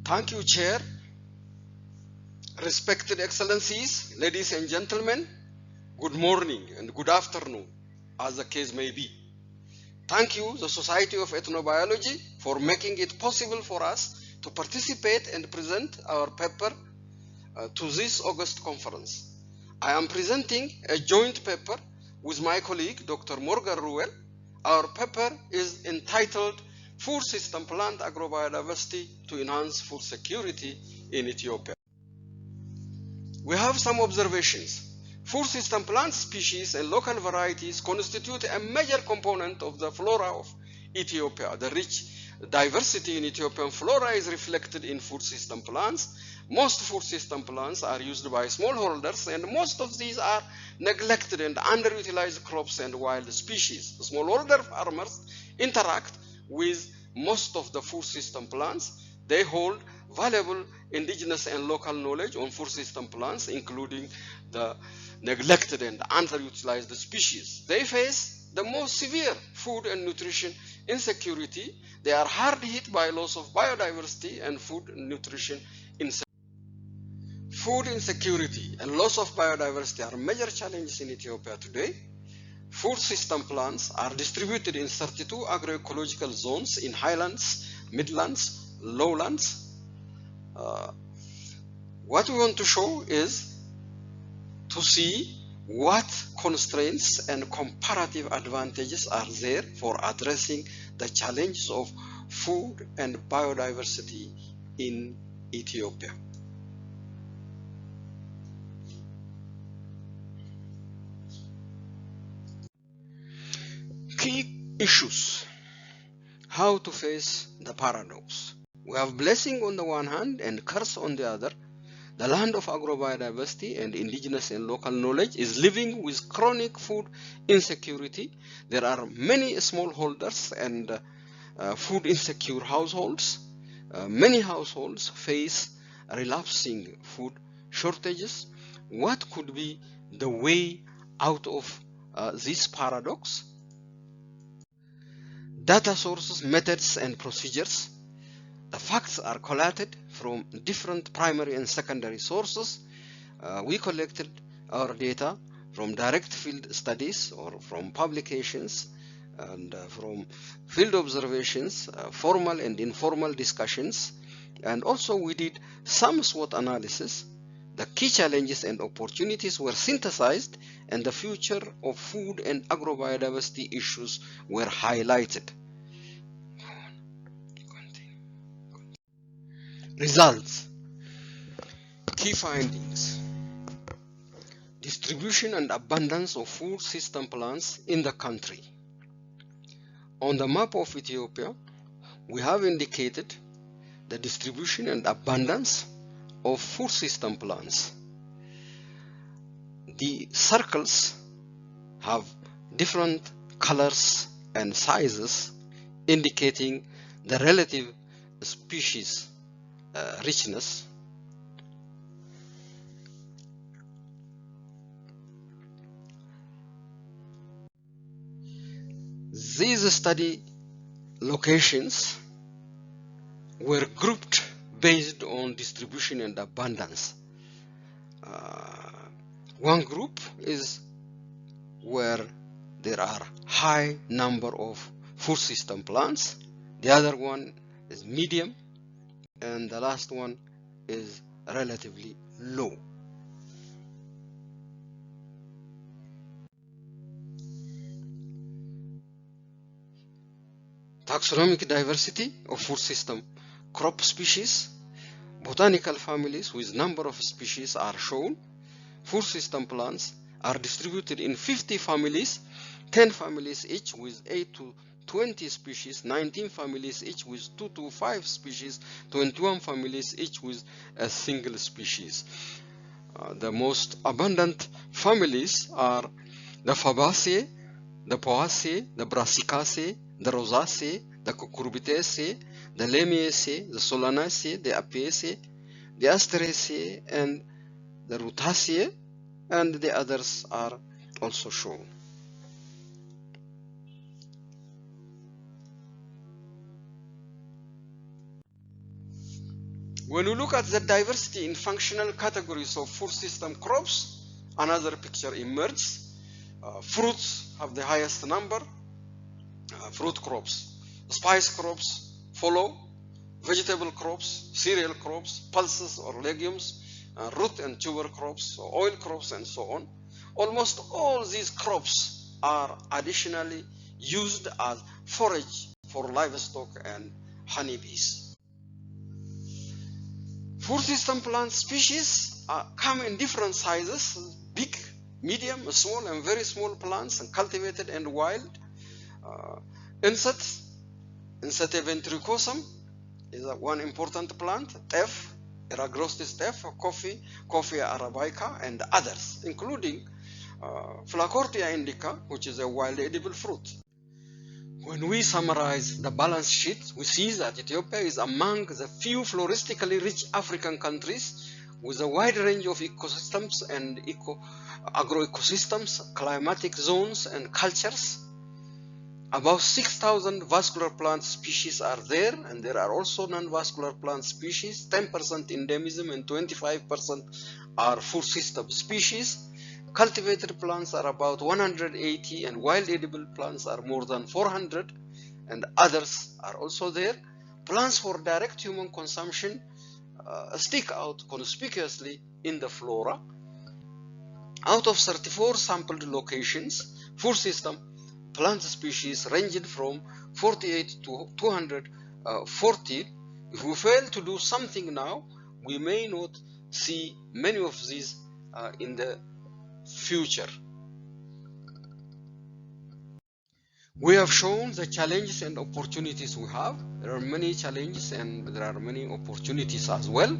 Thank you, Chair. Respected Excellencies, ladies and gentlemen, good morning and good afternoon, as the case may be. Thank you, the Society of Ethnobiology, for making it possible for us to participate and present our paper to this August conference. I am presenting a joint paper with my colleague, Dr. Morgan Ruelle. Our paper is entitled Food System Plant Agrobiodiversity to Enhance Food Security in Ethiopia. We have some observations. Food system plant species and local varieties constitute a major component of the flora of Ethiopia. The rich diversity in Ethiopian flora is reflected in food system plants. Most food system plants are used by smallholders, and most of these are neglected and underutilized crops and wild species. Smallholder farmers interact with most of the food system plants. They hold valuable indigenous and local knowledge on food system plants, including the neglected and underutilized species. They face the most severe food and nutrition insecurity. They are hard hit by loss of biodiversity and food and nutrition insecurity. Food insecurity and loss of biodiversity are major challenges in Ethiopia today. Food system plants are distributed in 32 agroecological zones in highlands, midlands, lowlands. What we want to show is to see what constraints and comparative advantages are there for addressing the challenges of food and biodiversity in Ethiopia. Key issues. How to face the paradox. We have blessing on the one hand and curse on the other. The land of agrobiodiversity and indigenous and local knowledge is living with chronic food insecurity. There are many smallholders and food insecure households. Many households face relapsing food shortages. What could be the way out of this paradox? Data sources, methods, and procedures. The facts are collated from different primary and secondary sources. We collected our data from direct field studies or from publications and from field observations, formal and informal discussions, and also we did some SWOT analysis. The key challenges and opportunities were synthesized, and the future of food and agrobiodiversity issues were highlighted. Results. Key findings. Distribution and abundance of food system plants in the country. On the map of Ethiopia, we have indicated the distribution and abundance of food system plants. The circles have different colors and sizes indicating the relative species richness. These study locations were grouped based on distribution and abundance. One group is where there are high number of food system plants. The other one is medium, and the last one is relatively low. Taxonomic diversity of food system crop species. Botanical families with number of species are shown. Food system plants are distributed in 50 families, 10 families each with 8 to 20 species, 19 families each with 2 to 5 species, 21 families each with a single species. The most abundant families are the Fabaceae, the Poaceae, the Brassicaceae, the Rosaceae, the Cucurbitaceae, the Lamiaceae, the Solanaceae, the Apiaceae, the Asteraceae, and the Rutaceae, and the others are also shown. When we look at the diversity in functional categories of food system crops, another picture emerges. Fruits have the highest number, fruit crops. Spice crops follow, vegetable crops, cereal crops, pulses or legumes, root and tuber crops, oil crops, and so on. Almost all these crops are additionally used as forage for livestock and honeybees. Food system plant species come in different sizes: big, medium, small, and very small plants, and cultivated and wild. Insects, Insecta ventricosum is one important plant, teff, Eragrostis teff, coffee, Coffea arabica, and others, including Flacortia indica, which is a wild edible fruit. When we summarize the balance sheet, we see that Ethiopia is among the few floristically rich African countries with a wide range of ecosystems and agroecosystems, climatic zones, and cultures. About 6,000 vascular plant species are there, and there are also non-vascular plant species. 10% endemism and 25% are food system species. Cultivated plants are about 180, and wild edible plants are more than 400, and others are also there. Plants for direct human consumption stick out conspicuously in the flora. Out of 34 sampled locations, food system plant species ranged from 48 to 240. If we fail to do something now, we may not see many of these in the future. We have shown the challenges and opportunities we have. There are many challenges and there are many opportunities as well,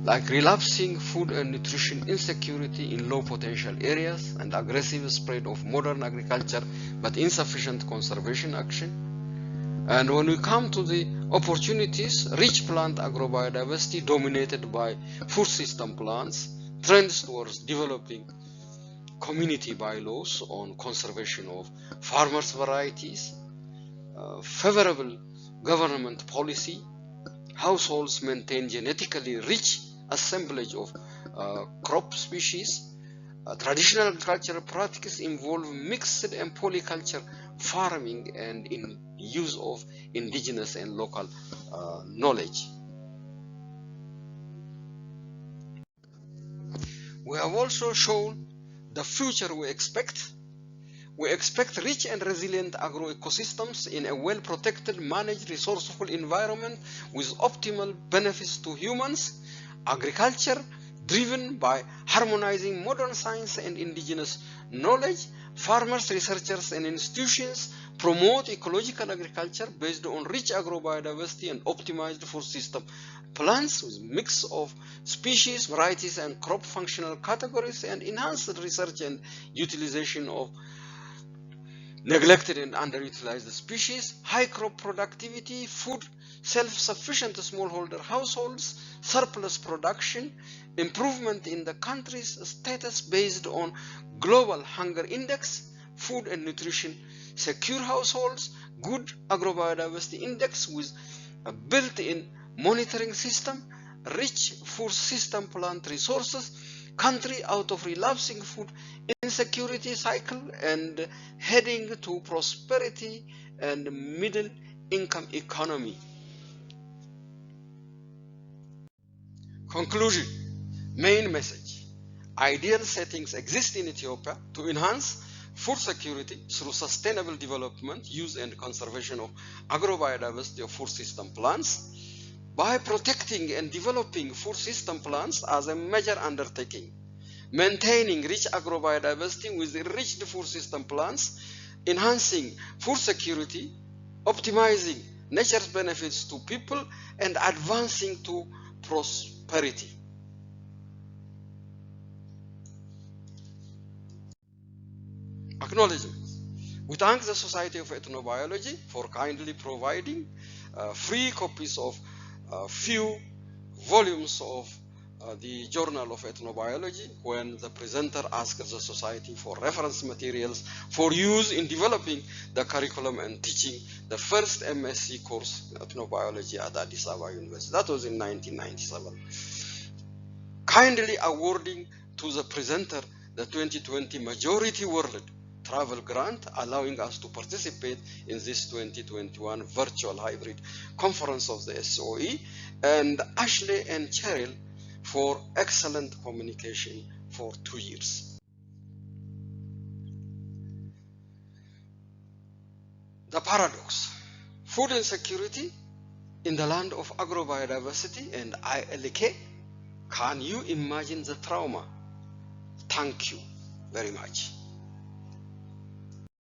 like relapsing food and nutrition insecurity in low potential areas and aggressive spread of modern agriculture but insufficient conservation action. And when we come to the opportunities, rich plant agrobiodiversity dominated by food system plants, trends towards developing community bylaws on conservation of farmers' varieties, favorable government policy, households maintain genetically rich assemblage of crop species, traditional agricultural practices involve mixed and polyculture farming and in use of indigenous and local knowledge. We have also shown the future we expect. We expect rich and resilient agroecosystems in a well-protected, managed, resourceful environment with optimal benefits to humans. Agriculture driven by harmonizing modern science and indigenous knowledge. Farmers, researchers, and institutions promote ecological agriculture based on rich agrobiodiversity and optimized food system plants with mix of species, varieties, and crop functional categories, and enhanced research and utilization of neglected and underutilized species, high crop productivity, food self-sufficient smallholder households, surplus production, improvement in the country's status based on global hunger index, food and nutrition secure households, good agrobiodiversity index with a built-in monitoring system, rich food system plant resources, country out of relapsing food insecurity cycle and heading to prosperity and middle income economy. Conclusion. Main message. Ideal settings exist in Ethiopia to enhance food security through sustainable development, use and conservation of agrobiodiversity of food system plants. By protecting and developing food system plants as a major undertaking, maintaining rich agrobiodiversity with enriched food system plants, enhancing food security, optimizing nature's benefits to people, and advancing to prosperity. Acknowledgements. We thank the Society of Ethnobiology for kindly providing free copies of few volumes of the Journal of Ethnobiology, when the presenter asked the society for reference materials for use in developing the curriculum and teaching the first MSc course in ethnobiology at Addis Ababa University. That was in 1997. Kindly awarding to the presenter the 2020 Majority World Travel Grant, allowing us to participate in this 2021 virtual hybrid conference of the SOE, and Ashley and Cheryl for excellent communication for 2 years. The paradox: food insecurity in the land of agrobiodiversity and ILK. Can you imagine the trauma? Thank you very much.